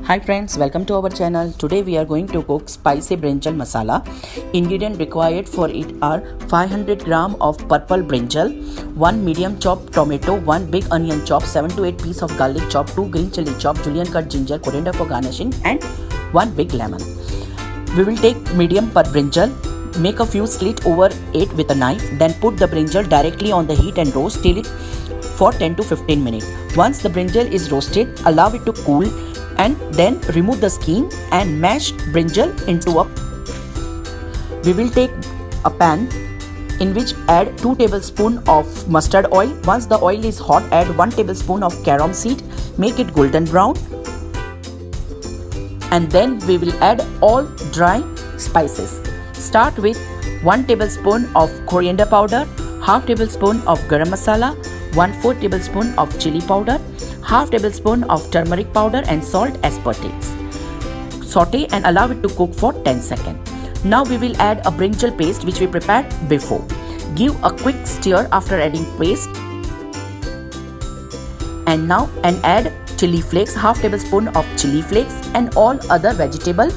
Hi friends, welcome to our channel. Today we are going to cook spicy brinjal masala. Ingredient required for it are 500 gram of purple brinjal, 1 medium chopped tomato, 1 big onion chopped, 7 to 8 pieces of garlic chopped, 2 green chili chopped, julienne cut ginger, coriander for garnishing and 1 big lemon. We will take medium per brinjal. Make a few slits over it with a knife. Then put the brinjal directly on the heat and roast till it for 10 to 15 minutes. Once the brinjal is roasted, allow it to cool and then remove the skin and mash brinjal into a. We will take a pan in which add 2 tablespoons of mustard oil. Once the oil is hot, add 1 tablespoon of carom seed. Make it golden brown. And then we will add all dry spices. Start with 1 tablespoon of coriander powder, half tablespoon of garam masala, 1/4 tablespoon of chili powder, half tablespoon of turmeric powder and salt as per taste. Saute and allow it to cook for 10 seconds. Now we will add a brinjal paste which we prepared before. Give a quick stir after adding paste. And add chilli flakes, half tablespoon of chilli flakes and all other vegetable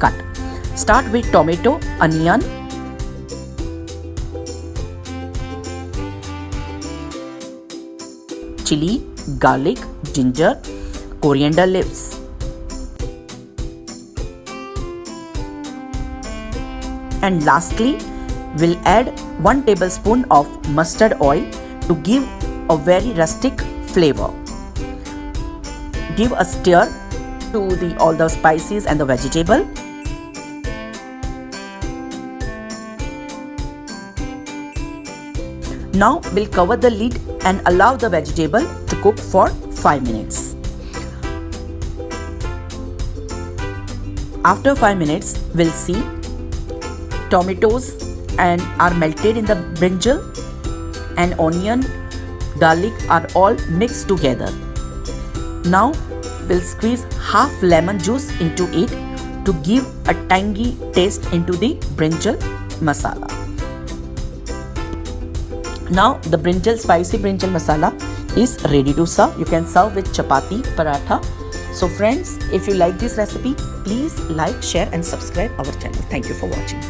cut. Start with tomato, onion, chili, garlic, ginger, coriander leaves. And lastly, we'll add 1 tablespoon of mustard oil to give a very rustic flavor. Give a stir to all the spices and the vegetable. Now we'll cover the lid and allow the vegetable to cook for 5 minutes. After 5 minutes, we'll see tomatoes and are melted in the brinjal and onion, garlic are all mixed together. Now we'll squeeze half lemon juice into it to give a tangy taste into the brinjal masala. Now the spicy brinjal masala is ready to serve. You can serve with chapati, paratha. So friends, if you like this recipe, please like, share and subscribe our channel. Thank you for watching.